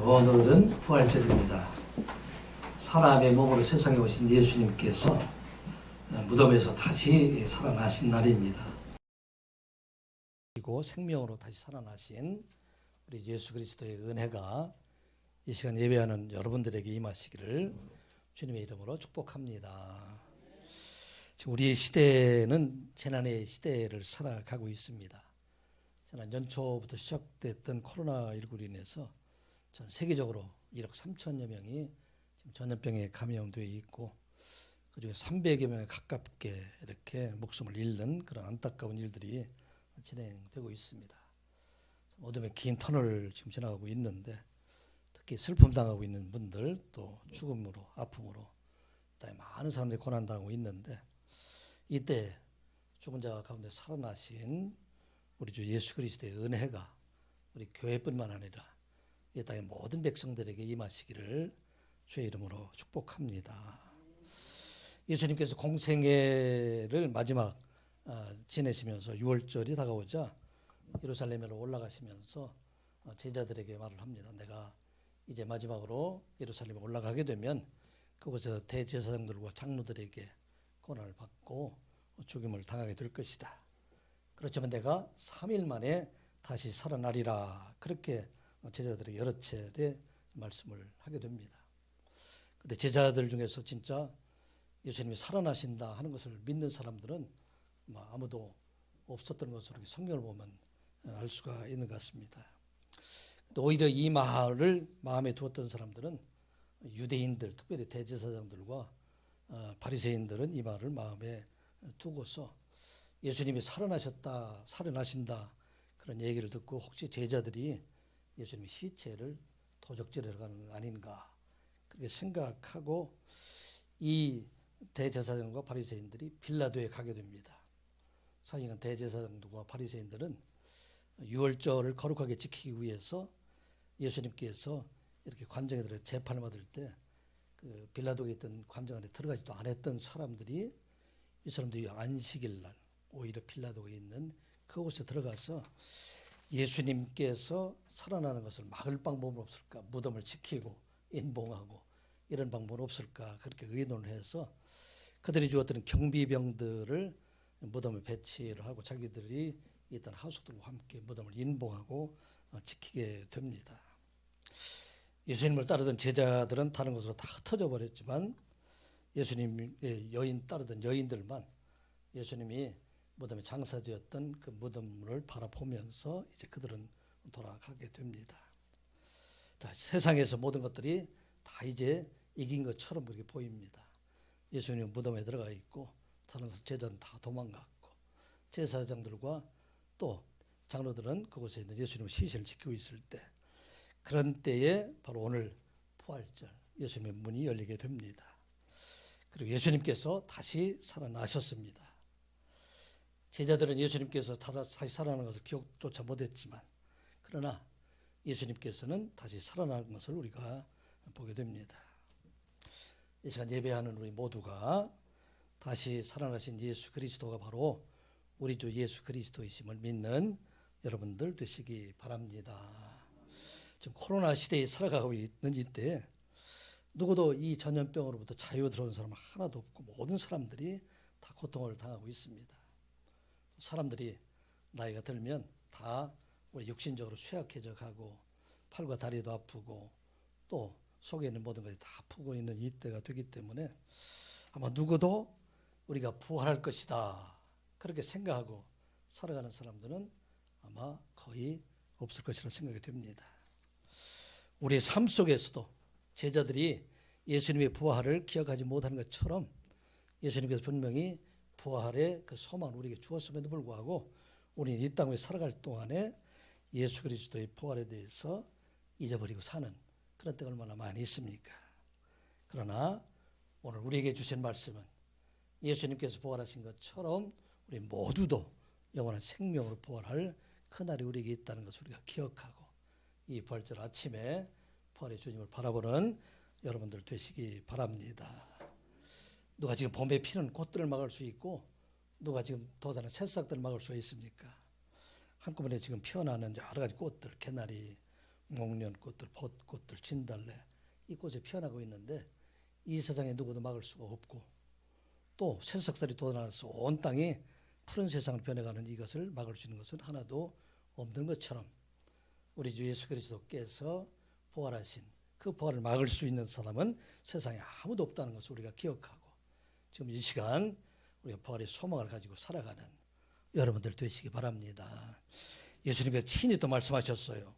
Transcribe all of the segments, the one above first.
오늘은 부활절입니다. 사람의 몸으로 세상에 오신 예수님께서 무덤에서 다시 살아나신 날입니다. 그리고 생명으로 다시 살아나신 우리 예수 그리스도의 은혜가 이 시간 예배하는 여러분들에게 임하시기를 주님의 이름으로 축복합니다. 지금 우리 시대는 재난의 시대를 살아가고 있습니다. 지난 연초부터 시작됐던 코로나19로 인해서 전 세계적으로 1억 3천여 명이 지금 전염병에 감염되어 있고 그중에 300여 명에 가깝게 이렇게 목숨을 잃는 그런 안타까운 일들이 진행되고 있습니다. 어둠의 긴 터널을 지금 지나가고 있는데 특히 슬픔 당하고 있는 분들 또 죽음으로 아픔으로 그다음에 많은 사람들이 고난당하고 있는데 이때 죽은 자 가운데 살아나신 우리 주 예수 그리스도의 은혜가 우리 교회뿐만 아니라 이 땅의 모든 백성들에게 임하시기를 주의 이름으로 축복합니다. 예수님께서 공생애를 마지막 지내시면서 6월절이 다가오자 예루살렘으로 올라가시면서 제자들에게 말을 합니다. 내가 이제 마지막으로 예루살렘에 올라가게 되면 그곳에서 대제사장들과 장로들에게 고난을 받고 죽임을 당하게 될 것이다. 그렇지만 내가 3일 만에 다시 살아나리라. 그렇게 제자들에게 여러 차례 말씀을 하게 됩니다. 근데 제자들 중에서 진짜 예수님이 살아나신다 하는 것을 믿는 사람들은 아무도 없었던 것으로 성경을 보면 알 수가 있는 것 같습니다. 오히려 이 말을 마음에 두었던 사람들은 유대인들, 특별히 대제사장들과 바리새인들은 이 말을 마음에 두고서 예수님이 살아나신다 그런 얘기를 듣고 혹시 제자들이 예수님의 시체를 도적질하러 가는 거 아닌가 그렇게 생각하고 이 대제사장과 바리새인들이 빌라도에 가게 됩니다. 사실은 대제사장들과 바리새인들은 유월절을 거룩하게 지키기 위해서 예수님께서 이렇게 관정에 들어 재판을 받을 때 그 빌라도에 있던 관정 안에 들어가지도 않았던 사람들이 이 사람들이 안식일 날 오히려 빌라도에 있는 그곳에 들어가서 예수님께서 살아나는 것을 막을 방법은 없을까? 무덤을 지키고 인봉하고 이런 방법은 없을까? 그렇게 의논을 해서 그들이 주었던 경비병들을 무덤에 배치를 하고 자기들이 있던 하수들과 함께 무덤을 인봉하고 지키게 됩니다. 예수님을 따르던 제자들은 다른 곳으로 다 흩어져 버렸지만 예수님의 따르던 여인들만 예수님이 무덤에 장사되었던 그 무덤을 바라보면서 이제 그들은 돌아가게 됩니다. 자, 세상에서 모든 것들이 다 이제 이긴 것처럼 그렇게 보입니다. 예수님은 무덤에 들어가 있고 다른 제자는 다 도망갔고 제사장들과 또 장로들은 그곳에 있는 예수님의 시신을 지키고 있을 때 그런 때에 바로 오늘 부활절 예수님의 문이 열리게 됩니다. 그리고 예수님께서 다시 살아나셨습니다. 제자들은 예수님께서 다시 살아나는 것을 기억조차 못했지만 그러나 예수님께서는 다시 살아나는 것을 우리가 보게 됩니다. 이 시간 예배하는 우리 모두가 다시 살아나신 예수 그리스도가 바로 우리 주 예수 그리스도이심을 믿는 여러분들 되시기 바랍니다. 지금 코로나 시대에 살아가고 있는 이때 누구도 이 전염병으로부터 자유 들어온 사람은 하나도 없고 모든 사람들이 다 고통을 당하고 있습니다. 사람들이 나이가 들면 다 우리 육신적으로 쇠약해져 가고 팔과 다리도 아프고 또 속에 있는 모든 것이 다 아프고 있는 이때가 되기 때문에 아마 누구도 우리가 부활할 것이다 그렇게 생각하고 살아가는 사람들은 아마 거의 없을 것이라 생각이 됩니다. 우리의 삶 속에서도 제자들이 예수님의 부활을 기억하지 못하는 것처럼 예수님께서 분명히 부활의 그 소망을 우리에게 주었음에도 불구하고 우리는 이 땅에 살아갈 동안에 예수 그리스도의 부활에 대해서 잊어버리고 사는 그런 때가 얼마나 많이 있습니까? 그러나 오늘 우리에게 주신 말씀은 예수님께서 부활하신 것처럼 우리 모두도 영원한 생명으로 부활할 그날이 우리에게 있다는 것을 우리가 기억하고 이 부활절 아침에 부활의 주님을 바라보는 여러분들 되시기 바랍니다. 누가 지금 봄에 피는 꽃들을 막을 수 있고 누가 지금 돋아나는 새싹들을 막을 수 있습니까? 한꺼번에 지금 피어나는 여러 가지 꽃들, 개나리, 목련꽃들, 벚꽃들, 진달래 이 꽃이 피어나고 있는데 이 세상에 누구도 막을 수가 없고 또 새싹살이 돋아나서 온 땅이 푸른 세상을 변해가는 이것을 막을 수 있는 것은 하나도 없는 것처럼 우리 주 예수 그리스도께서 부활하신 그 부활을 막을 수 있는 사람은 세상에 아무도 없다는 것을 우리가 기억하고 지금 이 시간 우리가 부활의 소망을 가지고 살아가는 여러분들 되시기 바랍니다. 예수님께서 친히 또 말씀하셨어요.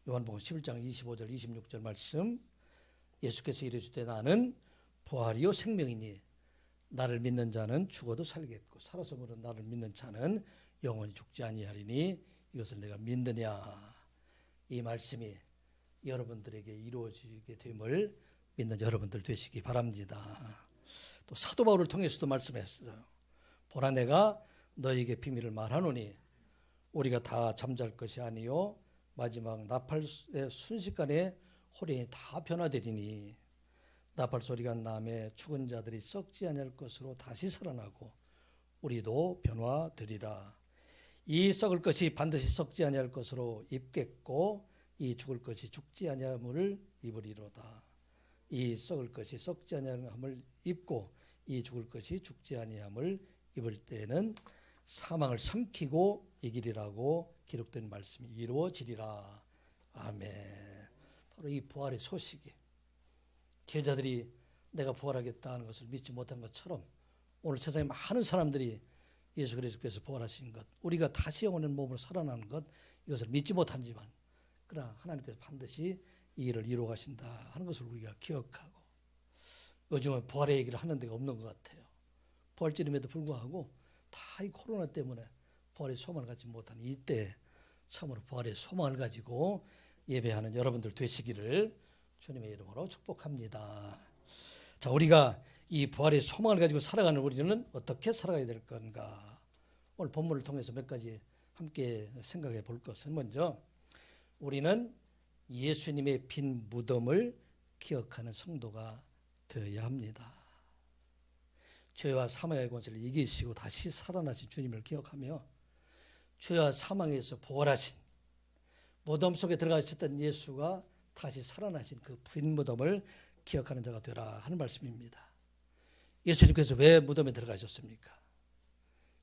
요한복음 11장 25절 26절 말씀, 예수께서 이르시되 나는 부활이요 생명이니 나를 믿는 자는 죽어도 살겠고 살아서 보는 나를 믿는 자는 영원히 죽지 아니하리니 이것을 내가 믿느냐. 이 말씀이 여러분들에게 이루어지게 됨을 믿는 여러분들 되시기 바랍니다. 또 사도 바울을 통해서도 말씀했어요. 보라 내가 너희에게 비밀을 말하노니 우리가 다 잠잘 것이 아니요 마지막 나팔의 순식간에 호련히 다 변화되리니 나팔 소리가 남에 죽은 자들이 썩지 아니할 것으로 다시 살아나고 우리도 변화되리라. 이 썩을 것이 반드시 썩지 아니할 것으로 입겠고 이 죽을 것이 죽지 아니함을 입으리로다. 이 썩을 것이 썩지 아니함을 입고 이 죽을 것이 죽지 아니함을 입을 때에는 사망을 삼키고 이기리라고 기록된 말씀이 이루어지리라. 아멘. 바로 이 부활의 소식이 제자들이 내가 부활하겠다는 것을 믿지 못한 것처럼 오늘 세상에 많은 사람들이 예수 그리스도께서 부활하신 것, 우리가 다시 영원한 몸으로 살아나는 것, 이것을 믿지 못하지만 그러나 하나님께서 반드시 이 일을 이루어 가신다 하는 것을 우리가 기억하고, 요즘은 부활의 얘기를 하는 데가 없는 것 같아요. 부활절임에도 불구하고 다 이 코로나 때문에 부활의 소망을 갖지 못한 이때 참으로 부활의 소망을 가지고 예배하는 여러분들 되시기를 주님의 이름으로 축복합니다. 자, 우리가 이 부활의 소망을 가지고 살아가는 우리는 어떻게 살아가야 될 건가? 오늘 본문을 통해서 몇 가지 함께 생각해 볼 것은, 먼저 우리는 예수님의 빈 무덤을 기억하는 성도가 되어야 합니다. 죄와 사망의 권세를 이기시고 다시 살아나신 주님을 기억하며 죄와 사망에서 부활하신 무덤 속에 들어가셨던 예수가 다시 살아나신 그 빈 무덤을 기억하는 자가 되라 하는 말씀입니다. 예수님께서 왜 무덤에 들어가셨습니까?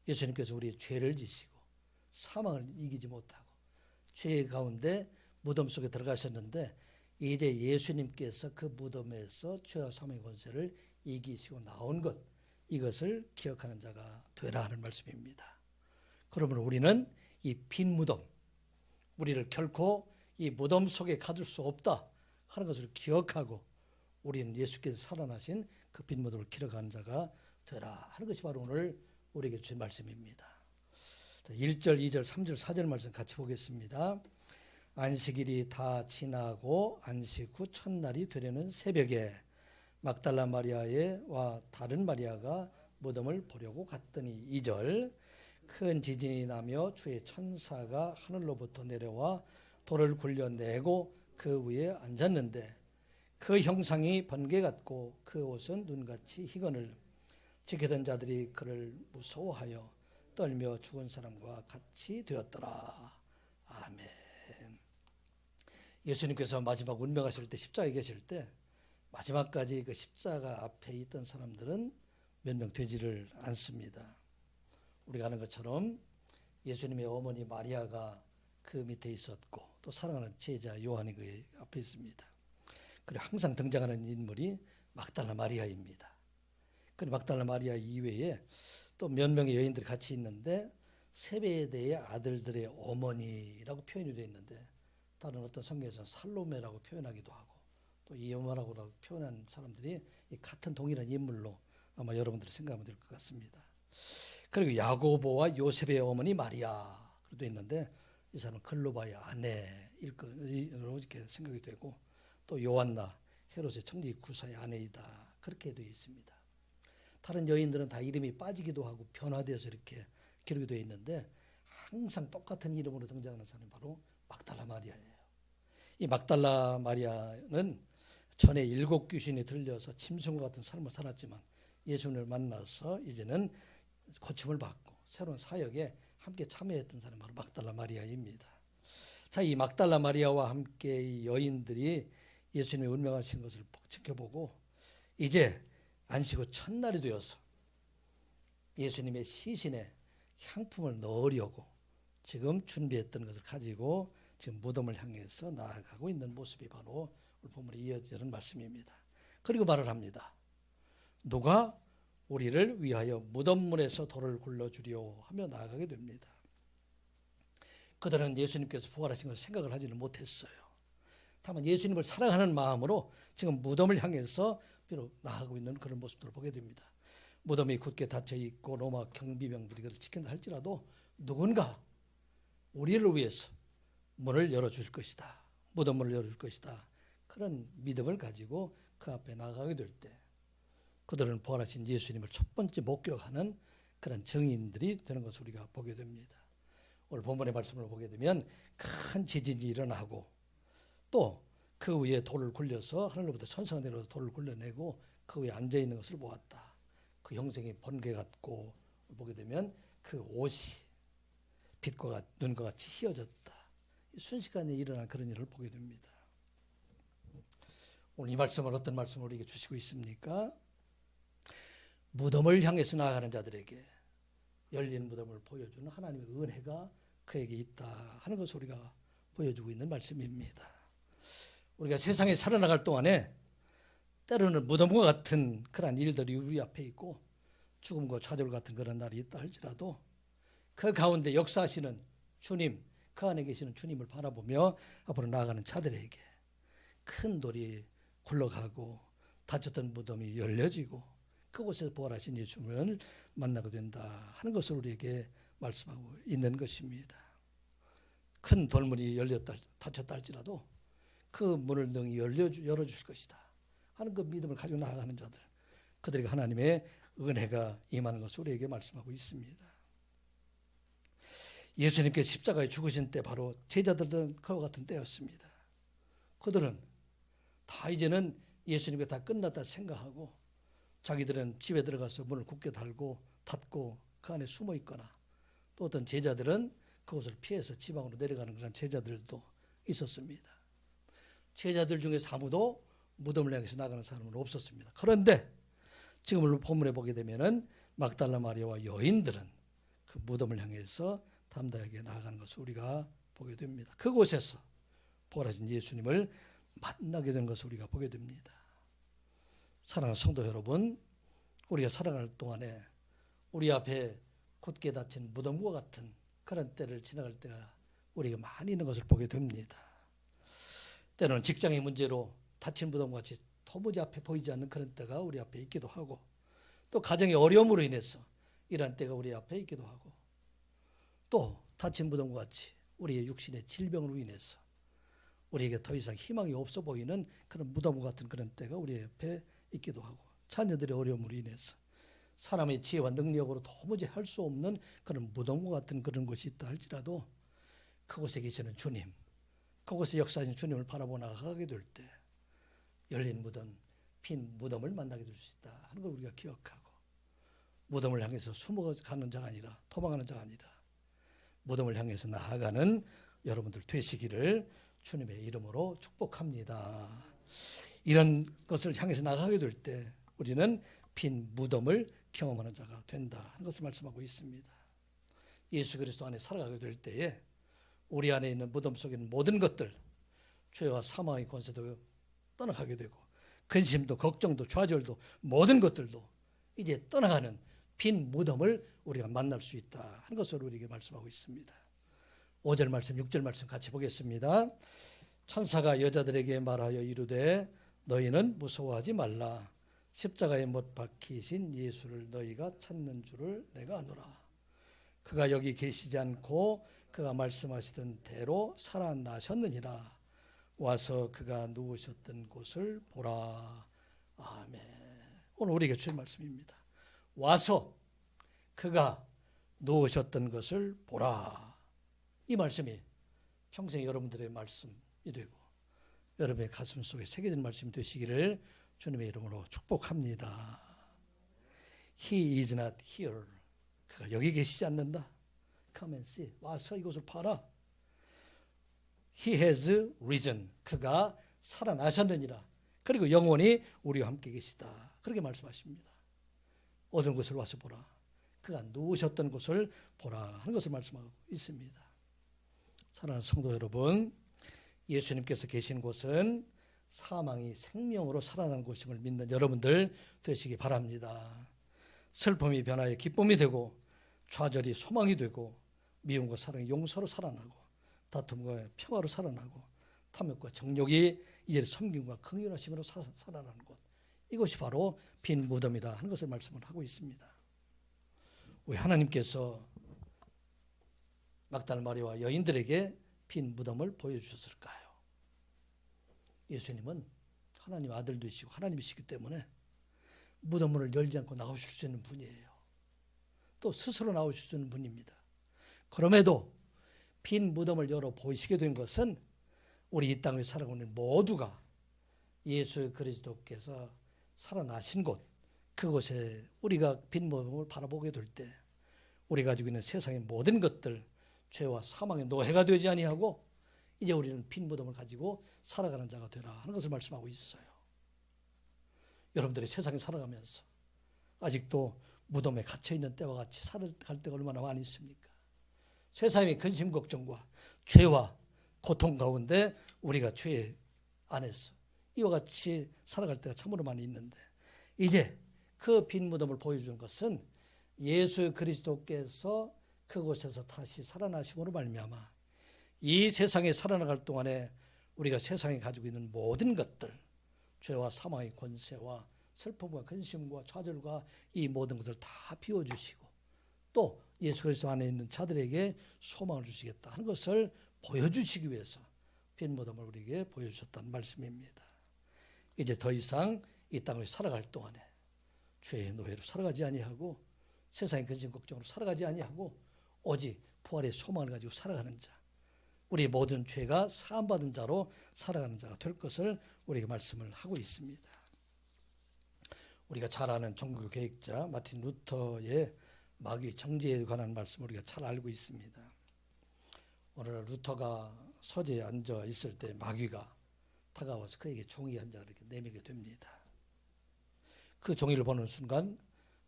예수님께서 우리의 죄를 지시고 사망을 이기지 못하고 죄 가운데 무덤 속에 들어가셨는데, 이제 예수님께서 그 무덤에서 죄와 사망의 권세를 이기시고 나온 것, 이것을 기억하는 자가 되라 하는 말씀입니다. 그러면 우리는 이 빈 무덤, 우리를 결코 이 무덤 속에 가둘 수 없다 하는 것을 기억하고 우리는 예수께서 살아나신 그 빈 무덤을 기억하는 자가 되라 하는 것이 바로 오늘 우리에게 주신 말씀입니다. 1절, 2절, 3절, 4절 말씀 같이 보겠습니다. 안식일이 다 지나고 안식 후 첫날이 되려는 새벽에 막달라 마리아와 다른 마리아가 무덤을 보려고 갔더니, 2절, 큰 지진이 나며 주의 천사가 하늘로부터 내려와 돌을 굴려내고 그 위에 앉았는데 그 형상이 번개 같고 그 옷은 눈같이 희건을 지키던 자들이 그를 무서워하여 떨며 죽은 사람과 같이 되었더라. 아멘. 예수님께서 마지막 운명하실 때, 십자가에 계실 때 마지막까지 그 십자가 앞에 있던 사람들은 몇 명 되지를 않습니다. 우리가 아는 것처럼 예수님의 어머니 마리아가 그 밑에 있었고 또 사랑하는 제자 요한이 그 앞에 있습니다. 그리고 항상 등장하는 인물이 막달라 마리아입니다. 그리고 막달라 마리아 이외에 또 몇 명의 여인들이 같이 있는데 세베대의 아들들의 어머니라고 표현이 되어 있는데, 다른 어떤 성경에서는 살로메라고 표현하기도 하고 또 이여마라고 표현한 사람들이 같은 동일한 인물로 아마 여러분들이 생각하면 될 것 같습니다. 그리고 야고보와 요셉의 어머니 마리아도 있는데 이 사람은 글로바의 아내일 것으로 이렇게 생각이 되고, 또 요한나 헤롯의 청지 구사의 아내이다 그렇게 되어 있습니다. 다른 여인들은 다 이름이 빠지기도 하고 변화되어서 이렇게 기록이 되어 있는데 항상 똑같은 이름으로 등장하는 사람이 바로 막달라 마리아예요. 이 막달라 마리아는 전에 7 귀신이 들려서 짐승과 같은 삶을 살았지만 예수님을 만나서 이제는 고침을 받고 새로운 사역에 함께 참여했던 사람이 바로 막달라 마리아입니다. 자, 이 막달라 마리아와 함께 이 여인들이 예수님의 운명하신 것을 지켜보고 이제 안식 후 첫날이 되어서 예수님의 시신에 향품을 넣으려고 지금 준비했던 것을 가지고 지금 무덤을 향해서 나아가고 있는 모습이 바로 오늘 본문에 이어지는 말씀입니다. 그리고 말을 합니다. 누가 우리를 위하여 무덤문에서 돌을 굴러주려 하며 나아가게 됩니다. 그들은 예수님께서 부활하신 것을 생각을 하지는 못했어요. 다만 예수님을 사랑하는 마음으로 지금 무덤을 향해서 비록 나아가고 있는 그런 모습들을 보게 됩니다. 무덤이 굳게 닫혀 있고 로마 경비병들이 그를 지킨다 할지라도 누군가 우리를 위해서 문을 열어줄 것이다. 무덤문을 열어줄 것이다. 그런 믿음을 가지고 그 앞에 나아가게 될 때 그들은 부활하신 예수님을 첫 번째 목격하는 그런 증인들이 되는 것을 우리가 보게 됩니다. 오늘 본문의 말씀을 보게 되면 큰 지진이 일어나고 또 그 위에 돌을 굴려서 하늘로부터 천사가 내려와서 돌을 굴려내고 그 위에 앉아있는 것을 보았다. 그 형상이 번개 같고 보게 되면 그 옷이 빛과 눈과 같이 휘어졌다. 순식간에 일어난 그런 일을 보게 됩니다. 오늘 이 말씀을 어떤 말씀을 우리에게 주시고 있습니까? 무덤을 향해서 나아가는 자들에게 열린 무덤을 보여주는 하나님의 은혜가 그에게 있다 하는 것을 우리가 보여주고 있는 말씀입니다. 우리가 세상에 살아나갈 동안에 때로는 무덤과 같은 그런 일들이 우리 앞에 있고 죽음과 좌절 같은 그런 날이 있다 할지라도 그 가운데 역사하시는 주님, 그 안에 계시는 주님을 바라보며 앞으로 나아가는 자들에게 큰 돌이 굴러가고 닫혔던 무덤이 열려지고 그곳에서 부활하신 예수님을 만나게 된다 하는 것을 우리에게 말씀하고 있는 것입니다. 큰 돌문이 열렸다 닫혔다 할지라도 그 문을 능히 열어주실 것이다 하는 그 믿음을 가지고 나아가는 자들, 그들에게 하나님의 은혜가 임하는 것을 우리에게 말씀하고 있습니다. 예수님께 십자가에 죽으신 때 바로 제자들은 그와 같은 때였습니다. 그들은 다 이제는 예수님께 다 끝났다 생각하고 자기들은 집에 들어가서 문을 굳게 닫고 그 안에 숨어 있거나 또 어떤 제자들은 그것을 피해서 지방으로 내려가는 그런 제자들도 있었습니다. 제자들 중에서 아무도 무덤을 향해서 나가는 사람은 없었습니다. 그런데 지금 본문에 보게 되면은 막달라 마리아와 여인들은 그 무덤을 향해서 담대하게 나아가는 것을 우리가 보게 됩니다. 그곳에서 부활하신 예수님을 만나게 된 것을 우리가 보게 됩니다. 사랑하는 성도 여러분, 우리가 살아갈 동안에 우리 앞에 굳게 닫힌 무덤과 같은 그런 때를 지나갈 때가 우리가 많이 있는 것을 보게 됩니다. 때로는 직장의 문제로 닫힌 무덤과 같이 도무지 앞에 보이지 않는 그런 때가 우리 앞에 있기도 하고 또 가정의 어려움으로 인해서 이러한 때가 우리 앞에 있기도 하고 또 닫힌 무덤과 같이 우리의 육신의 질병으로 인해서 우리에게 더 이상 희망이 없어 보이는 그런 무덤과 같은 그런 때가 우리 옆에 있기도 하고 자녀들의 어려움으로 인해서 사람의 지혜와 능력으로 도무지 할 수 없는 그런 무덤과 같은 그런 것이 있다 할지라도 그곳에 계시는 주님, 그곳에 역사하신 주님을 바라보고 나아가게 될 때 열린 무덤, 빈 무덤을 만나게 될 수 있다 하는 걸 우리가 기억하고 무덤을 향해서 숨어가는 자가 아니라 도망가는 자가 아니라 무덤을 향해서 나아가는 여러분들 되시기를 주님의 이름으로 축복합니다. 이런 것을 향해서 나아가게 될 때 우리는 빈 무덤을 경험하는 자가 된다 하는 것을 말씀하고 있습니다. 예수 그리스도 안에 살아가게 될 때에 우리 안에 있는 무덤 속에 있는 모든 것들, 죄와 사망의 권세도 떠나가게 되고 근심도 걱정도 좌절도 모든 것들도 이제 떠나가는 빈 무덤을 우리가 만날 수 있다 하는 것을 우리에게 말씀하고 있습니다. 5절 말씀, 6절 말씀 같이 보겠습니다. 천사가 여자들에게 말하여 이르되 너희는 무서워하지 말라. 십자가에 못 박히신 예수를 너희가 찾는 줄을 내가 아노라. 그가 여기 계시지 않고 그가 말씀하시던 대로 살아나셨느니라. 와서 그가 누우셨던 곳을 보라. 아멘. 오늘 우리에게 주신 말씀입니다. 와서 그가 누우셨던 것을 보라. 이 말씀이 평생 여러분들의 말씀이 되고 여러분의 가슴 속에 새겨진 말씀이 되시기를 주님의 이름으로 축복합니다. He is not here. 그가 여기 계시지 않는다. Come and see. 와서 이곳을 봐라. He has risen. 그가 살아나셨느니라. 그리고 영원히 우리와 함께 계시다. 그렇게 말씀하십니다. 어두운 곳을 와서 보라. 그가 누우셨던 곳을 보라 하는 것을 말씀하고 있습니다. 사랑하는 성도 여러분, 예수님께서 계신 곳은 사망이 생명으로 살아나는 곳임을 믿는 여러분들 되시기 바랍니다. 슬픔이 변화에 기쁨이 되고, 좌절이 소망이 되고, 미움과 사랑이 용서로 살아나고, 다툼과 평화로 살아나고, 탐욕과 정욕이 이제 섬김과 긍휼하심으로 살아나는 곳, 이것이 바로 빈 무덤이라 하는 것을 말씀을 하고 있습니다. 왜 하나님께서 막달라 마리아와 여인들에게 빈 무덤을 보여주셨을까요? 예수님은 하나님 아들 되시고 하나님이시기 때문에 무덤문을 열지 않고 나오실 수 있는 분이에요. 또 스스로 나오실 수 있는 분입니다. 그럼에도 빈 무덤을 열어 보이시게 된 것은 우리 이 땅을 살아가고 있는 모두가 예수 그리스도께서 살아나신 곳, 그곳에 우리가 빈 무덤을 바라보게 될 때 우리가 가지고 있는 세상의 모든 것들, 죄와 사망의 노예가 되지 아니하고 이제 우리는 빈 무덤을 가지고 살아가는 자가 되라 하는 것을 말씀하고 있어요. 여러분들이 세상에 살아가면서 아직도 무덤에 갇혀있는 때와 같이 살아갈 때가 얼마나 많이 있습니까? 세상의 근심 걱정과 죄와 고통 가운데 우리가 죄 안에서 이와 같이 살아갈 때가 참으로 많이 있는데, 이제 그 빈 무덤을 보여주는 것은 예수 그리스도께서 그곳에서 다시 살아나심으로 말미암아 이 세상에 살아나갈 동안에 우리가 세상에 가지고 있는 모든 것들, 죄와 사망의 권세와 슬픔과 근심과 좌절과 이 모든 것을 다 비워주시고 또 예수 그리스도 안에 있는 자들에게 소망을 주시겠다 하는 것을 보여주시기 위해서 빈 무덤을 우리에게 보여주셨다는 말씀입니다. 이제 더 이상 이 땅을 살아갈 동안에 죄의 노예로 살아가지 아니하고 세상의 근심 걱정으로 살아가지 아니하고 오직 부활의 소망을 가지고 살아가는 자, 우리 모든 죄가 사함받은 자로 살아가는 자가 될 것을 우리에게 말씀을 하고 있습니다. 우리가 잘 아는 종교 개혁자 마틴 루터의 마귀 정죄에 관한 말씀을 우리가 잘 알고 있습니다. 오늘날 루터가 서재에 앉아 있을 때 마귀가 다가와서 그에게 종이 한 장을 이렇게 내밀게 됩니다. 그 종이를 보는 순간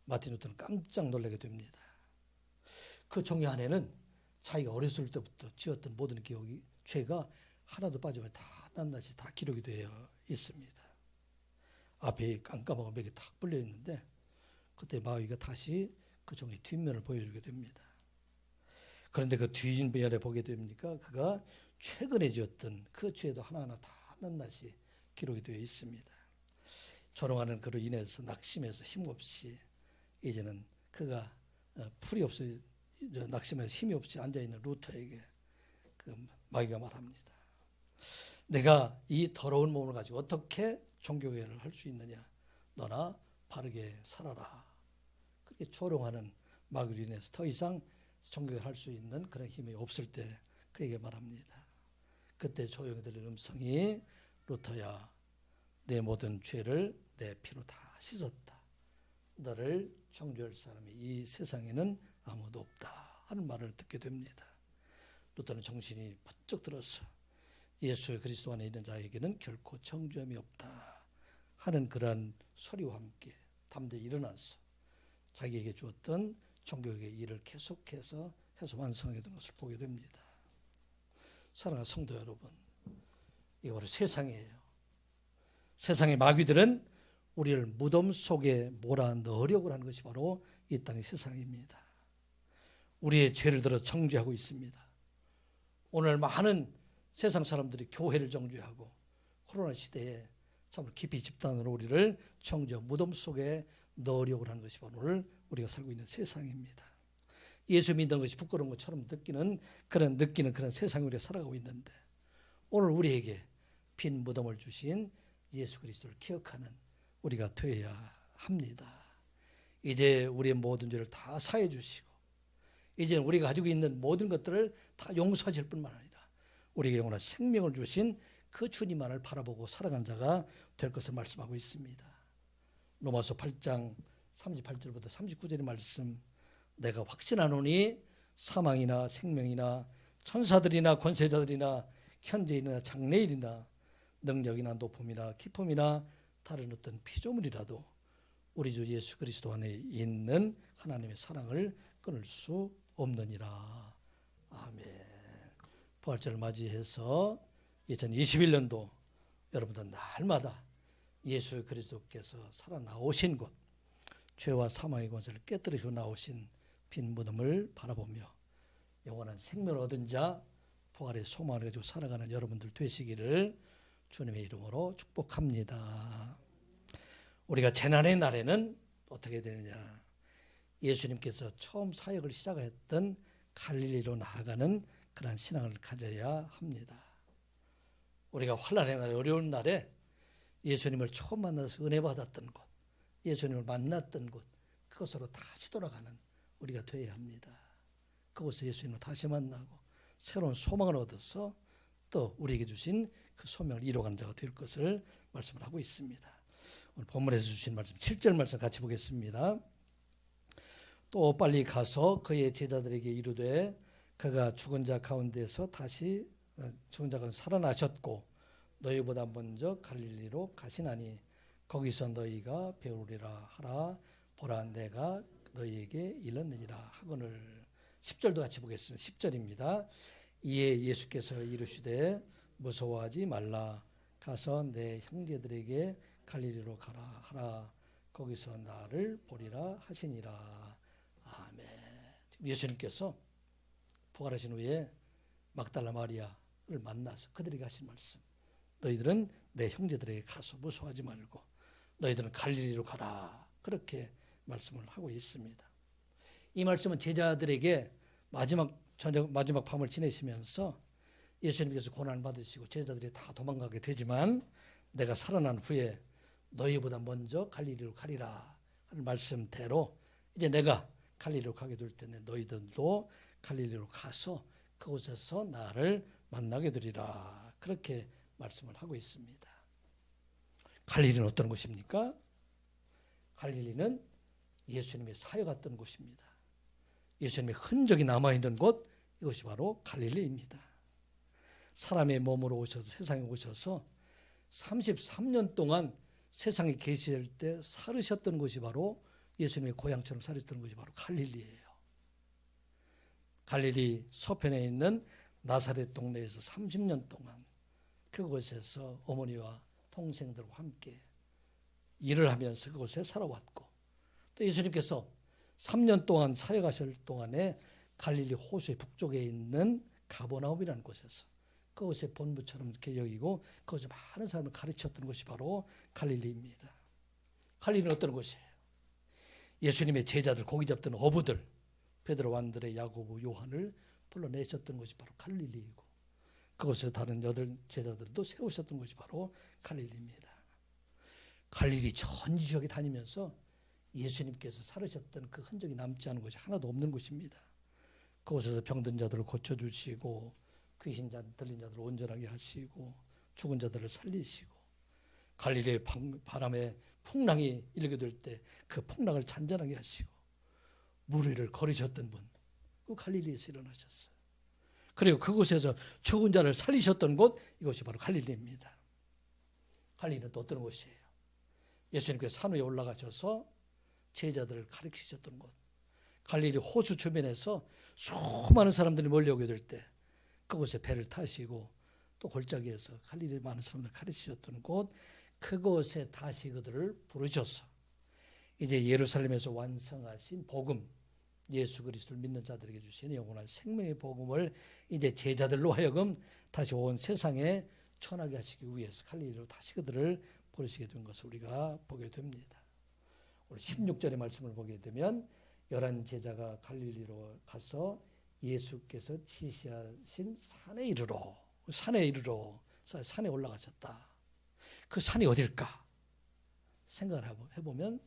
마틴 루터는 깜짝 놀라게 됩니다. 그 종이 안에는 자기가 어렸을 때부터 지었던 모든 기억이, 죄가 하나도 빠지면 다 낱낱이 다 기록이 되어 있습니다. 앞에 깜깜하고 벽이 탁 불려 있는데 그때 마귀가 다시 그 종의 뒷면을 보여주게 됩니다. 그런데 그 뒷면에 보게 됩니까? 그가 최근에 지었던 그 죄도 하나하나 다 낱낱이 기록이 되어 있습니다. 조롱하는 그로 인해서 낙심해서 힘없이 이제는 그가 풀이 없어 낙심해서 힘이 없이 앉아있는 루터에게 그 마귀가 말합니다. 내가 이 더러운 몸을 가지고 어떻게 종교개혁을 할 수 있느냐? 너나 바르게 살아라. 그렇게 조롱하는 마귀로 인해서 더 이상 종교개혁을 할 수 있는 그런 힘이 없을 때 그에게 말합니다. 그때 조용히 들린 음성이, 루터야, 내 모든 죄를 내 피로 다 씻었다. 너를 정죄할 사람이 이 세상에는 아무도 없다 하는 말을 듣게 됩니다. 루터는 정신이 번쩍 들어서 예수 그리스도 안에 있는 자에게는 결코 정죄함이 없다 하는 그러한 소리와 함께 담대히 일어나서 자기에게 주었던 종교의 일을 계속해서 해서 완성하게 된 것을 보게 됩니다. 사랑하는 성도 여러분, 이거 바로 세상이에요. 세상의 마귀들은 우리를 무덤 속에 몰아넣으려고 하는 것이 바로 이 땅의 세상입니다. 우리의 죄를 들어 정죄하고 있습니다. 오늘 많은 세상 사람들이 교회를 정죄하고 코로나 시대에 참 깊이 집단으로 우리를 정죄하고 무덤 속에 넣으려고 하는 것이 바로 오늘 우리가 살고 있는 세상입니다. 예수 믿는 것이 부끄러운 것처럼 느끼는 그런 세상에 우리가 살아가고 있는데, 오늘 우리에게 빈 무덤을 주신 예수 그리스도를 기억하는 우리가 되어야 합니다. 이제 우리의 모든 죄를 다 사해 주시고 이제 우리가 가지고 있는 모든 것들을 다 용서하실 뿐만 아니라 우리에게 영원한 생명을 주신 그 주님만을 바라보고 살아가는 자가 될 것을 말씀하고 있습니다. 로마서 8장 38절부터 39절의 말씀, 내가 확신하노니 사망이나 생명이나 천사들이나 권세자들이나 현재일이나 장래일이나 능력이나 높음이나 기쁨이나 다른 어떤 피조물이라도 우리 주 예수 그리스도 안에 있는 하나님의 사랑을 끊을 수 없느니라. 아멘. 부활절을 맞이해서 2021년도 여러분들 날마다 예수 그리스도께서 살아나오신 곳, 죄와 사망의 권세를 깨뜨리고 나오신 빈 무덤을 바라보며 영원한 생명을 얻은 자, 부활의 소망을 가지고 살아가는 여러분들 되시기를 주님의 이름으로 축복합니다. 우리가 재난의 날에는 어떻게 되느냐? 예수님께서 처음 사역을 시작했던 갈릴리로 나아가는 그러한 신앙을 가져야 합니다. 우리가 환난의 날, 어려운 날에 예수님을 처음 만나서 은혜 받았던 곳, 예수님을 만났던 곳, 그것으로 다시 돌아가는 우리가 되어야 합니다. 그곳에서 예수님을 다시 만나고 새로운 소망을 얻어서 또 우리에게 주신 그 소명을 이뤄가는 자가 될 것을 말씀을 하고 있습니다. 오늘 본문에서 주신 말씀 7절 말씀 같이 보겠습니다. 또 빨리 가서 그의 제자들에게 이르되 그가 죽은 자 가운데서 다시 죽은 자가 살아나셨고 너희보다 먼저 갈릴리로 가시나니 거기서 너희가 배우리라 하라. 보라 내가 너희에게 일렀느니라 하거늘. 10절도 같이 보겠습니다. 10절입니다. 이에 예수께서 이르시되 무서워하지 말라. 가서 내 형제들에게 갈릴리로 가라 하라. 거기서 나를 보리라 하시니라. 아멘. 예수님께서 부활하신 후에 막달라 마리아를 만나서 그들에게 하신 말씀, 너희들은 내 형제들에게 가서 무서워하지 말고 너희들은 갈릴리로 가라, 그렇게 말씀을 하고 있습니다. 이 말씀은 제자들에게 마지막 밤을 지내시면서 예수님께서 고난을 받으시고 제자들이 다 도망가게 되지만 내가 살아난 후에 너희보다 먼저 갈릴리로 가리라 하는 말씀대로 이제 내가 갈릴리로 가게 될 때는 너희들도 갈릴리로 가서 그곳에서 나를 만나게 되리라, 그렇게 말씀을 하고 있습니다. 갈릴리는 어떤 곳입니까? 갈릴리는 예수님의 사역했던 곳입니다. 예수님의 흔적이 남아있는 곳, 이것이 바로 갈릴리입니다. 사람의 몸으로 오셔서 세상에 오셔서 33년 동안 세상에 계실 때 살으셨던 곳이 바로 예수님의 고향처럼 살으셨던 곳이 바로 갈릴리예요. 갈릴리 서편에 있는 나사렛 동네에서 30년 동안 그곳에서 어머니와 동생들과 함께 일을 하면서 그곳에 살아왔고, 또 예수님께서 3년 동안 사역하실 동안에 갈릴리 호수의 북쪽에 있는 가버나움이라는 곳에서 그곳의 본부처럼 이렇게 여기고 그곳에 많은 사람을 가르쳤던 곳이 바로 갈릴리입니다. 갈릴리는 어떤 곳이에요? 예수님의 제자들, 고기 잡던 어부들, 베드로, 안드레, 야고보, 요한을 불러내셨던 곳이 바로 갈릴리이고, 그곳에 다른 여덟 제자들도 세우셨던 곳이 바로 갈릴리입니다. 갈릴리 전 지역에 다니면서 예수님께서 살으셨던 그 흔적이 남지 않은 곳이 하나도 없는 곳입니다. 그곳에서 병든 자들을 고쳐주시고 귀신 들린 자들을 온전하게 하시고 죽은 자들을 살리시고 갈릴리의 바람에 풍랑이 일게 될 때 그 풍랑을 잔잔하게 하시고 물 위를 걸으셨던 분, 그 갈릴리에서 일어나셨어요. 그리고 그곳에서 죽은 자를 살리셨던 곳, 이것이 바로 갈릴리입니다. 갈릴리는 또 어떤 곳이에요? 예수님께서 산 위에 올라가셔서 제자들을 가르치셨던 곳, 갈릴리 호수 주변에서 수많은 사람들이 몰려오게 될 때 그곳에 배를 타시고 또 골짜기에서 갈릴리 많은 사람들을 가르치셨던 곳, 그곳에 다시 그들을 부르셔서 이제 예루살렘에서 완성하신 복음, 예수 그리스도를 믿는 자들에게 주신 영원한 생명의 복음을 이제 제자들로 하여금 다시 온 세상에 전하게 하시기 위해서 갈릴리로 다시 그들을 부르시게 된 것을 우리가 보게 됩니다. 오늘 16절의 말씀을 보게 되면 11 제자가 갈릴리로 가서 예수께서 지시하신 산에 이르러 산에 올라가셨다. 그 산이 어딜까? 생각을 해보면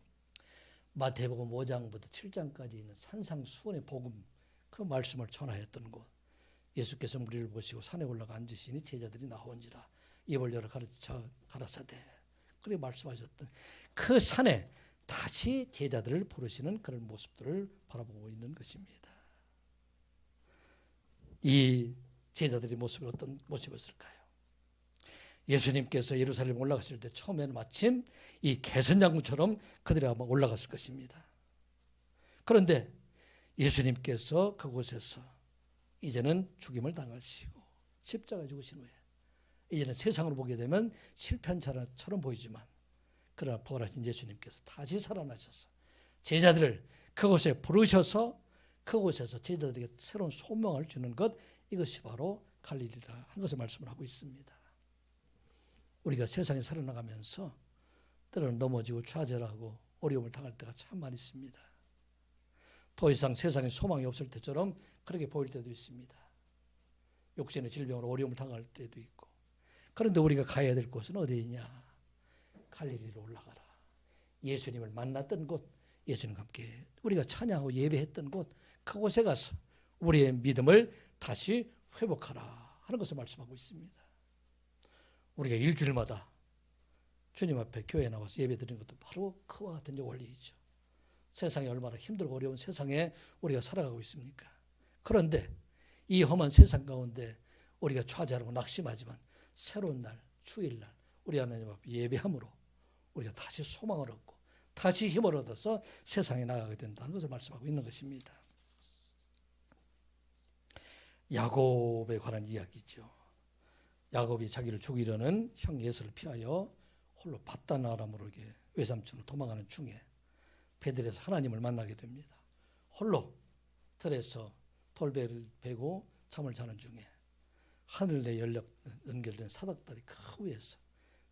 마태복음 5장부터 7장까지 있는 산상수훈의 복음, 그 말씀을 전하였던 곳, 예수께서 무리를 보시고 산에 올라가 앉으시니 제자들이 나온지라 입을 열어 가르쳐 가라사대, 그렇게 말씀하셨던 그 산에 다시 제자들을 부르시는 그런 모습들을 바라보고 있는 것입니다. 이 제자들의 모습이 어떤 모습이었을까요? 예수님께서 예루살렘 올라갔을 때 처음에는 마침 이 개선장군처럼 그들이 아마 올라갔을 것입니다. 그런데 예수님께서 그곳에서 이제는 죽임을 당하시고 십자가에 죽으신 후에 이제는 세상으로 보게 되면 실패한 자처럼 보이지만 그러나 부활하신 예수님께서 다시 살아나셔서 제자들을 그곳에 부르셔서 그곳에서 제자들에게 새로운 소망을 주는 것, 이것이 바로 갈릴리라 하는 것을 말씀을 하고 있습니다. 우리가 세상에 살아나가면서 때로는 넘어지고 좌절하고 어려움을 당할 때가 참 많이 있습니다. 더 이상 세상에 소망이 없을 때처럼 그렇게 보일 때도 있습니다. 육신의 질병으로 어려움을 당할 때도 있고. 그런데 우리가 가야 될 곳은 어디이냐? 갈릴리로 올라가라. 예수님을 만났던 곳, 예수님과 함께 우리가 찬양하고 예배했던 곳, 그곳에 가서 우리의 믿음을 다시 회복하라 하는 것을 말씀하고 있습니다. 우리가 일주일마다 주님 앞에 교회에 나와서 예배 드리는 것도 바로 그와 같은 원리이죠. 세상이 얼마나 힘들고 어려운 세상에 우리가 살아가고 있습니까? 그런데 이 험한 세상 가운데 우리가 좌절하고 낙심하지만 새로운 날, 주일날 우리 하나님 앞에 예배함으로 우리가 다시 소망을 얻고 다시 힘을 얻어서 세상에 나가게 된다는 것을 말씀하고 있는 것입니다. 야곱에 관한 이야기죠. 야곱이 자기를 죽이려는 형 에서를 피하여 홀로 바단 아람으로 외삼촌으로 도망가는 중에 베들에서 하나님을 만나게 됩니다. 홀로 들에서 돌배를 베고 잠을 자는 중에 하늘 내 연결된 사닥다리 그 위에서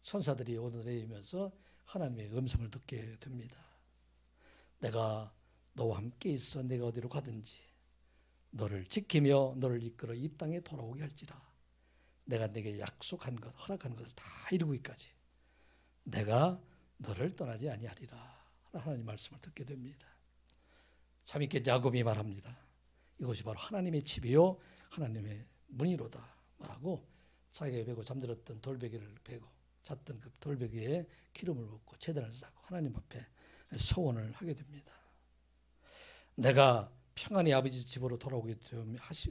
천사들이 오르내리면서 하나님의 음성을 듣게 됩니다. 내가 너와 함께 있어 내가 어디로 가든지 너를 지키며 너를 이끌어 이 땅에 돌아오게 할지라. 내가 내게 약속한 것, 허락한 것을 다 이루기까지 내가 너를 떠나지 아니하리라. 하나님 말씀을 듣게 됩니다. 참있게 야곱이 말합니다. 이것이 바로 하나님의 집이요 하나님의 문이로다 말하고 자기가 베고 잠들었던 돌베개를 베고 잤던 그 돌베개에 기름을 붓고 제단을 쌓고 하나님 앞에 소원을 하게 됩니다. 내가 평안히 아버지 집으로 돌아오게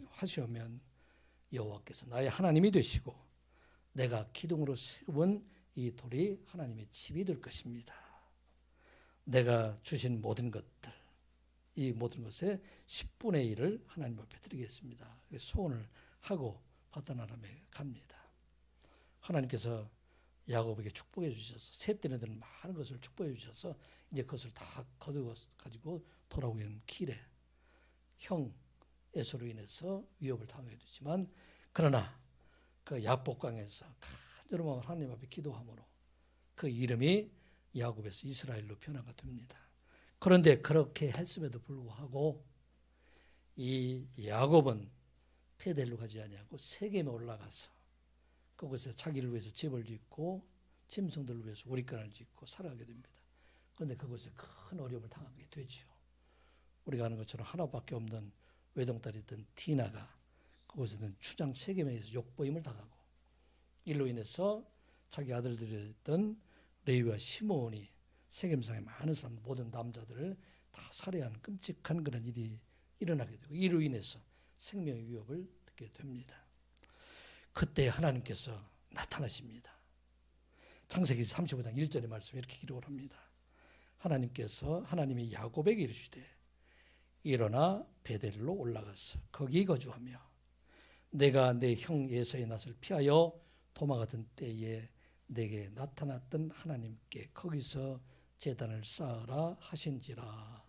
하시오면 여호와께서 나의 하나님이 되시고 내가 기둥으로 세운 이 돌이 하나님의 집이 될 것입니다. 내가 주신 모든 것들, 이 모든 것의 10분의 1을 하나님 앞에 드리겠습니다. 소원을 하고 바단 아람에 갑니다. 하나님께서 야곱에게 축복해 주셔서 셋째는 되는 많은 것을 축복해 주셔서 이제 그것을 다 거두어 가지고 돌아오는 길에 형 에서로 인해서 위협을 당하게 되지만 그러나 그 야복강에서 간절한 하나님 앞에 기도함으로 그 이름이 야곱에서 이스라엘로 변화가 됩니다. 그런데 그렇게 했음에도 불구하고 이 야곱은 베델로 가지 아니하고 세겜에 올라가서 그곳에 자기를 위해서 집을 짓고 짐승들을 위해서 우리간을 짓고 살아가게 됩니다. 그런데 그곳에 큰 어려움을 당하게 되죠. 우리가 아는 것처럼 하나밖에 없는 외동딸이던 디나가 그곳에는 추장 세겜에 의해서 욕보임을 당하고 일로 인해서 자기 아들들이었던 레위와 시므온이 세겜상의 많은 사람 모든 남자들을 다 살해하는 끔찍한 그런 일이 일어나게 되고 이로 인해서 생명의 위협을 듣게 됩니다. 그때 하나님께서 나타나십니다. 창세기 35장 1절의 말씀에 이렇게 기록을 합니다. 하나님이 야곱에게 이르시되 일어나 베델로 올라가서 거기 거주하며 내가 내 형 에서의 낯을 피하여 도망하던 때에 내게 나타났던 하나님께 거기서 제단을 쌓으라 하신지라.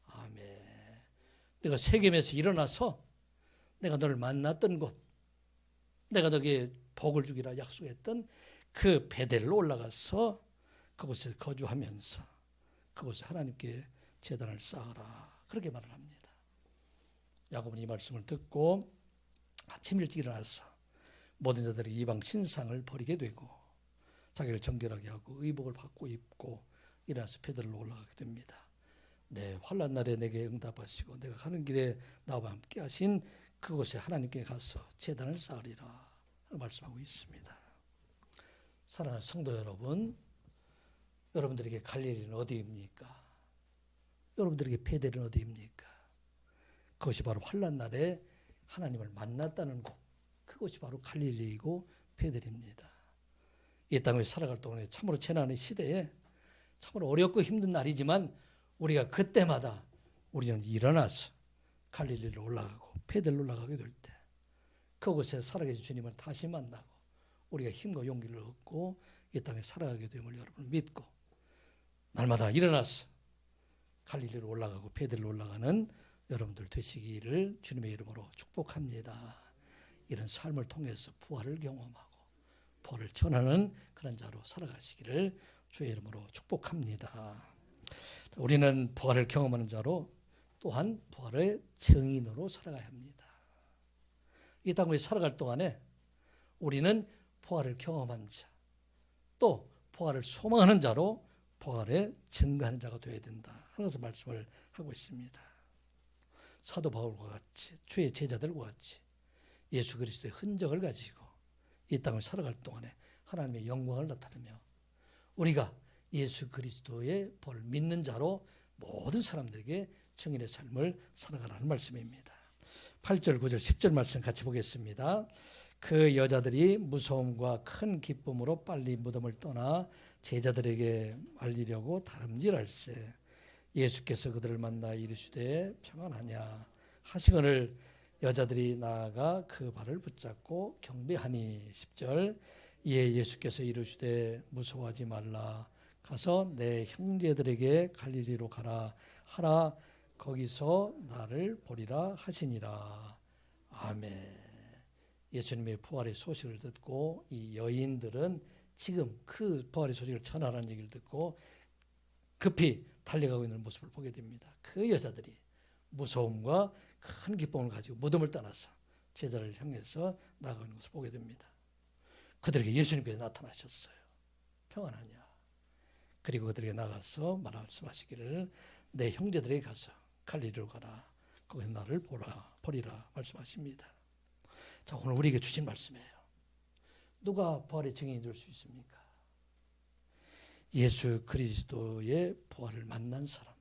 아멘. 내가 세겜에서 일어나서 내가 너를 만났던 곳, 내가 너에게 복을 주기라 약속했던 그 베델로 올라가서 그곳에 거주하면서 그곳에 하나님께 제단을 쌓으라. 그렇게 말을 합니다. 야곱은 이 말씀을 듣고 아침 일찍 일어나서 모든 자들이 이방 신상을 버리게 되고 자기를 정결하게 하고 의복을 받고 입고 일어나서 베델로 올라가게 됩니다. 내 환난 날에 내게 응답하시고 내가 가는 길에 나와 함께 하신 그곳에 하나님께 가서 제단을 쌓으리라 말씀하고 있습니다. 사랑하는 성도 여러분, 여러분들에게 갈릴리는 어디입니까? 여러분들에게 베델은 어디입니까? 그것이 바로 환난 날에 하나님을 만났다는 곳, 그것이 바로 갈릴리이고 베들입니다. 이 땅을 살아갈 동안에 참으로 재난의 시대에 참으로 어렵고 힘든 날이지만 우리가 그때마다 우리는 일어나서 갈릴리로 올라가고 베들로 올라가게 될 때 그곳에 살아계신 주님을 다시 만나고 우리가 힘과 용기를 얻고 이 땅에 살아가게 됨을 여러분 믿고 날마다 일어나서 갈릴리로 올라가고 베들로 올라가는 여러분들 되시기를 주님의 이름으로 축복합니다. 이런 삶을 통해서 부활을 경험하고 부활을 전하는 그런 자로 살아가시기를 주의 이름으로 축복합니다. 우리는 부활을 경험하는 자로 또한 부활의 증인으로 살아가야 합니다. 이 땅에 살아갈 동안에 우리는 부활을 경험한 자, 또 부활을 소망하는 자로 부활에 증거하는 자가 되어야 된다 하는 것을 말씀을 하고 있습니다. 사도 바울과 같이 주의 제자들과 같이 예수 그리스도의 흔적을 가지고 이 땅을 살아갈 동안에 하나님의 영광을 나타내며 우리가 예수 그리스도의 벌을 믿는 자로 모든 사람들에게 증인의 삶을 살아가라는 말씀입니다. 8절, 9절, 10절 말씀 같이 보겠습니다. 그 여자들이 무서움과 큰 기쁨으로 빨리 무덤을 떠나 제자들에게 알리려고 다름질할세 예수께서 그들을 만나 이르시되 평안하냐 하시거늘 여자들이 나아가 그 발을 붙잡고 경배하니 10절 이에 예수께서 이르시되 무서워하지 말라 가서 내 형제들에게 갈릴리로 가라 하라 거기서 나를 보리라 하시니라. 아멘. 예수님의 부활의 소식을 듣고 이 여인들은 지금 그 부활의 소식을 전하라는 얘기를 듣고 급히 달려가고 있는 모습을 보게 됩니다. 그 여자들이 무서움과 큰 기쁨을 가지고 무덤을 떠나서 제자를 향해서 나아가는 것을 보게 됩니다. 그들에게 예수님께서 나타나셨어요. 평안하냐. 그리고 그들에게 나가서 말씀하시기를 내 형제들에게 가서 갈릴리로 가라. 거기서 나를 보리라 말씀하십니다. 자, 오늘 우리에게 주신 말씀이에요. 누가 부활의 증인이 될 수 있습니까? 예수 그리스도의 부활을 만난 사람,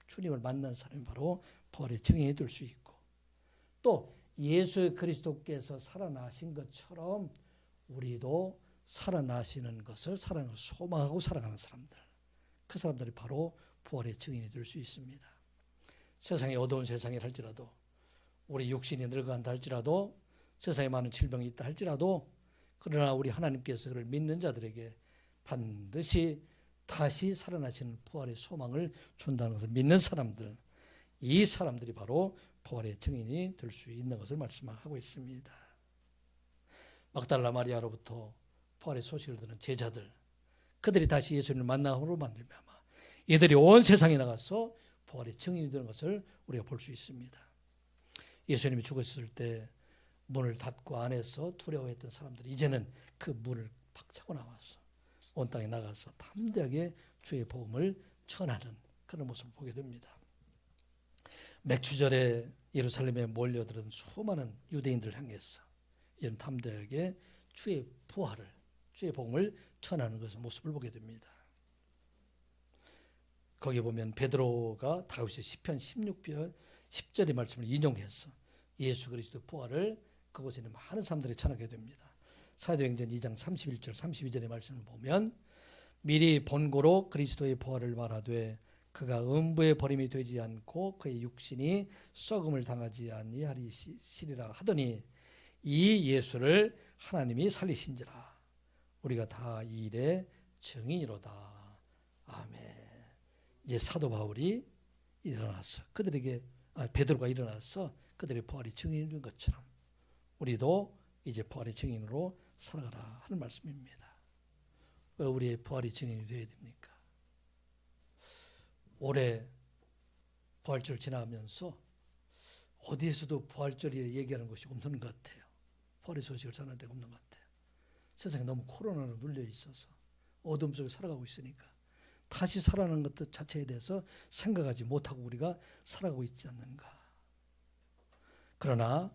주님을 만난 사람이 바로 부활의 증인이 될 수 있고 또 예수 그리스도께서 살아나신 것처럼 우리도 살아나시는 것을 소망하고 살아가는 사람들, 그 사람들이 바로 부활의 증인이 될 수 있습니다. 세상에 어두운 세상이 할지라도 우리 육신이 늙어간다 할지라도 세상에 많은 질병이 있다 할지라도 그러나 우리 하나님께서 그를 믿는 자들에게 반드시 다시 살아나시는 부활의 소망을 준다는 것을 믿는 사람들, 이 사람들이 바로 부활의 증인이 될 수 있는 것을 말씀하고 있습니다. 막달라 마리아로부터 부활의 소식을 듣는 제자들, 그들이 다시 예수님을 만남으로 말미암아 이들이 온 세상에 나가서 부활의 증인이 되는 것을 우리가 볼 수 있습니다. 예수님이 죽었을 때 문을 닫고 안에서 두려워했던 사람들이 이제는 그 문을 박차고 나와서 온 땅에 나가서 담대하게 주의 복음을 전하는 그런 모습을 보게 됩니다. 맥추절에 예루살렘에 몰려들은 수많은 유대인들을 향해서 이제는 담대하게 주의 부활을, 주의 복음을 전하는 것을 모습을 보게 됩니다. 거기 보면 베드로가 다윗의 시편 16편 10절의 말씀을 인용해서 예수 그리스도 부활을 그곳에 있는 많은 사람들이 전하게 됩니다. 사도행전 2장 31절 32절의 말씀을 보면 미리 본고로 그리스도의 부활을 말하되 그가 음부의 버림이 되지 않고 그의 육신이 썩음을 당하지 아니하리시리라 하더니 이 예수를 하나님이 살리신지라 우리가 다 이 일의 증인이로다. 아멘. 이제 사도 바울이 일어나서 베드로가 일어나서 그들의 부활의 증인이 된 것처럼 우리도 이제 부활의 증인으로 살아가라 하는 말씀입니다. 왜 우리의 부활의 증인이 되어야 됩니까? 올해 부활절 지나면서 어디에서도 부활절을 얘기하는 것이 없는 것 같아요. 부활의 소식을 전하는 데가 없는 것 같아요. 세상에 너무 코로나로 눌려 있어서 어둠 속에 살아가고 있으니까 다시 살아나는 것 자체에 대해서 생각하지 못하고 우리가 살아가고 있지 않는가. 그러나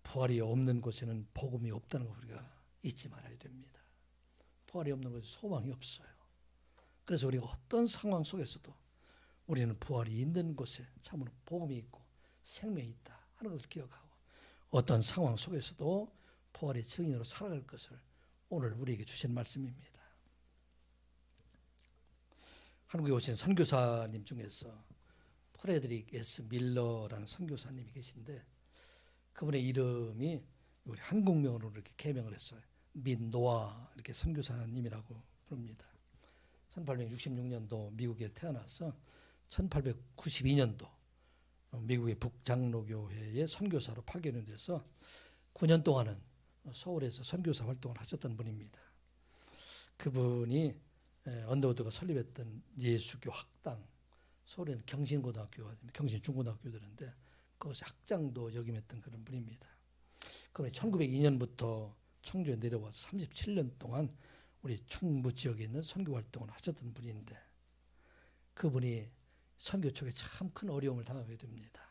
부활이 없는 곳에는 복음이 없다는 걸 우리가 잊지 말아야 됩니다. 부활이 없는 곳에 소망이 없어요. 그래서 우리가 어떤 상황 속에서도 우리는 부활이 있는 곳에 참으로 복음이 있고 생명이 있다 하는 것을 기억하고 어떤 상황 속에서도 부활의 증인으로 살아갈 것을 오늘 우리에게 주신 말씀입니다. 한국에 오신 선교사님 중에서 프레드릭 S. 밀러라는 선교사님이 계신데 그분의 이름이 우리 한국명으로 이렇게 개명을 했어요. 민노아 이렇게 선교사님이라고 부릅니다. 1866년도 미국에 태어나서 1892년도 미국의 북장로교회의 선교사로 파견이 돼서 9년 동안은 서울에서 선교사 활동을 하셨던 분입니다. 그분이 언더우드가 설립했던 예수교 학당, 서울에는 경신고등학교와 경신중고등학교들인데 그것이 학장도 역임했던 그런 분입니다. 그분이 1902년부터 청주에 내려와서 37년 동안 우리 충북 지역에 있는 선교 활동을 하셨던 분인데 그분이 선교 쪽에 참 큰 어려움을 당하게 됩니다.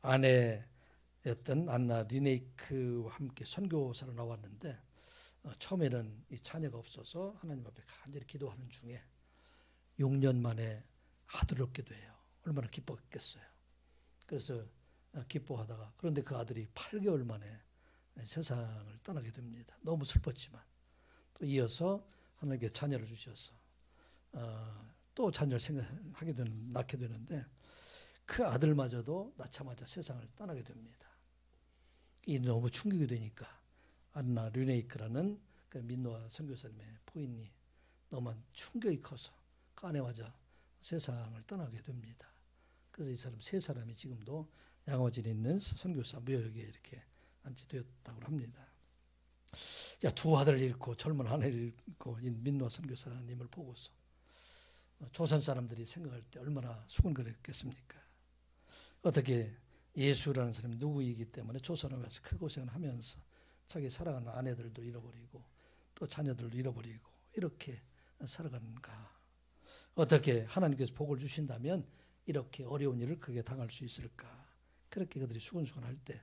아내였던 안나 리네이크와 함께 선교사로 나왔는데 처음에는 이 자녀가 없어서 하나님 앞에 간절히 기도하는 중에 6년 만에 아들을 얻게 돼요. 얼마나 기뻤겠어요. 그래서 기뻐하다가 그런데 그 아들이 8개월 만에 세상을 떠나게 됩니다. 너무 슬펐지만 또 이어서 하나님께 자녀를 주셔서 또 자녀를 낳게 되는데 그 아들마저도 낳자마자 세상을 떠나게 됩니다. 이 너무 충격이 되니까 안나 류네이크라는 그 민노아 선교사님의 부인이 너무 충격이 커서 그 아내마저 세상을 떠나게 됩니다. 그래서 이 사람 세 사람이 지금도 양화진에 있는 선교사 묘역에 이렇게 안치되었다고 합니다. 두 아들을 잃고 젊은 아내를 잃고 민노아 선교사님을 보고서 조선 사람들이 생각할 때 얼마나 수군거렸겠습니까? 어떻게 예수라는 사람이 누구이기 때문에 조선에 와서 그 고생을 하면서 자기 사랑하는 아내들도 잃어버리고 또 자녀들도 잃어버리고 이렇게 살아가는가? 어떻게 하나님께서 복을 주신다면 이렇게 어려운 일을 크게 당할 수 있을까? 그렇게 그들이 수근수근할 때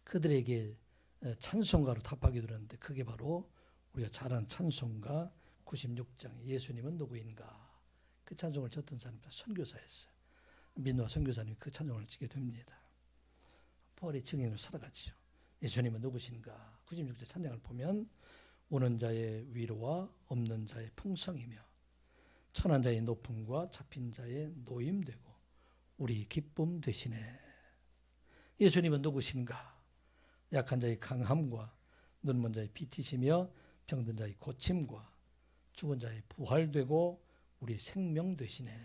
그들에게 찬송가로 답하게 되는데 그게 바로 우리가 잘 아는 찬송가 96장 예수님은 누구인가? 그 찬송을 졌던 사람이 선교사였어요. 민노아 선교사님이 그 찬송을 지게 됩니다. 부활의 증인으로 살아가죠. 예수님은 누구신가? 96절 찬양을 보면 오는 자의 위로와 없는 자의 풍성이며 천한 자의 높음과 잡힌 자의 노임되고 우리 기쁨 되시네. 예수님은 누구신가? 약한 자의 강함과 눈먼 자의 빛이시며 병든 자의 고침과 죽은 자의 부활되고 우리 생명 되시네.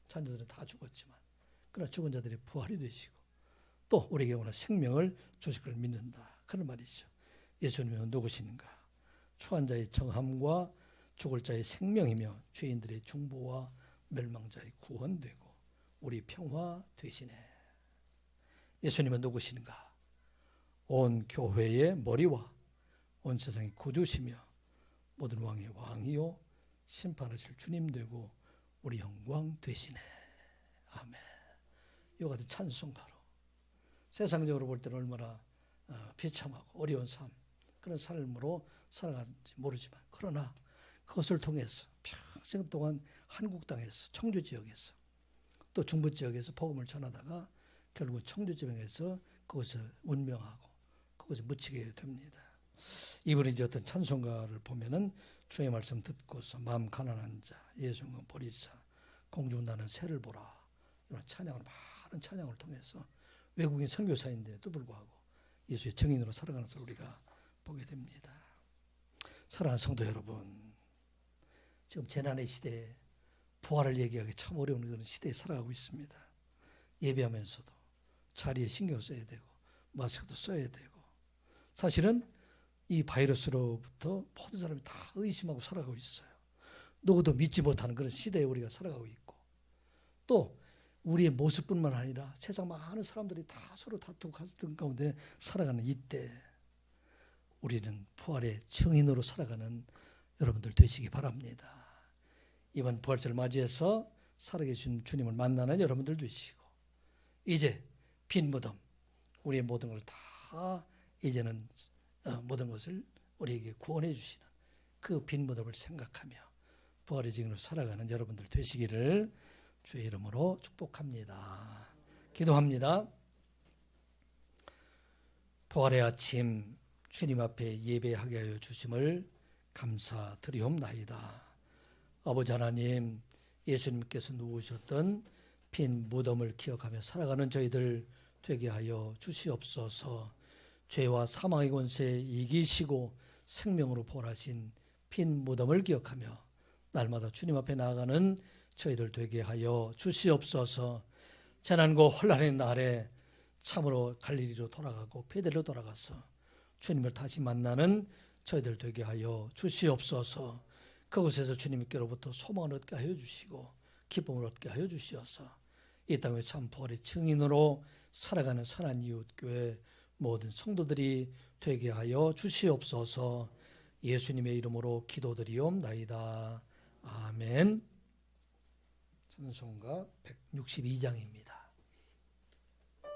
자녀들은 다 죽었지만 그러나 죽은 자들의 부활이 되시고 또 우리에게 오늘 생명을 주실 걸 믿는다. 그런 말이죠. 예수님은 누구신가? 추한 자의 정함과 죽을 자의 생명이며 죄인들의 중보와 멸망자의 구원되고 우리 평화 되시네. 예수님은 누구신가? 온 교회의 머리와 온 세상의 구주시며 모든 왕의 왕이요 심판하실 주님 되고 우리 영광 되시네. 아멘. 이와 같은 찬송가로 세상적으로 볼 때는 얼마나 비참하고 어려운 삶 그런 삶으로 살아가는지 모르지만 그러나 그것을 통해서 평생 동안 한국 땅에서 청주 지역에서 또 중부 지역에서 복음을 전하다가 결국 청주 지방에서 그것을 운명하고 그것을 묻히게 됩니다. 이분이 이제 어떤 찬송가를 보면은 주의 말씀 듣고서 마음 가난한 자 예수님 보리사 공중 나는 새를 보라 이런 찬양을 많은 찬양을 통해서 외국인 선교사인데도 불구하고 예수의 증인으로 살아가는 것을 우리가 보게 됩니다. 사랑하는 성도 여러분, 지금 재난의 시대에 부활을 얘기하기 참 어려운 그런 시대에 살아가고 있습니다. 예배하면서도 자리에 신경 써야 되고 마스크도 써야 되고 사실은 이 바이러스로부터 모든 사람이 다 의심하고 살아가고 있어요. 누구도 믿지 못하는 그런 시대에 우리가 살아가고 있고 또 우리의 모습뿐만 아니라 세상 많은 사람들이 다 서로 다투고 갈등 가운데 살아가는 이때 우리는 부활의 증인으로 살아가는 여러분들 되시기 바랍니다. 이번 부활절을 맞이해서 살아계신 주님을 만나는 여러분들 되시고 이제 빈 무덤 우리의 모든 걸 다 이제는 모든 것을 우리에게 구원해 주시는 그 빈 무덤을 생각하며 부활의 증인으로 살아가는 여러분들 되시기를 주의 이름으로 축복합니다. 기도합니다. 부활의 아침 주님 앞에 예배하게 하여 주심을 감사드리옵나이다. 아버지 하나님, 예수님께서 누우셨던 빈 무덤을 기억하며 살아가는 저희들 되게 하여 주시옵소서. 죄와 사망의 권세 이기시고 생명으로 부활하신 빈 무덤을 기억하며 날마다 주님 앞에 나아가는 저희들 되게 하여 주시옵소서. 재난과 혼란의 날에 참으로 갈릴리로 돌아가고 베들레로 돌아가서 주님을 다시 만나는 저희들 되게 하여 주시옵소서. 그곳에서 주님께로부터 소망을 얻게 하여 주시고 기쁨을 얻게 하여 주시어서 이 땅의 참 부활의 증인으로 살아가는 선한 이웃교회 모든 성도들이 되게 하여 주시옵소서. 예수님의 이름으로 기도드리옵나이다. 아멘. 찬송가 162장입니다.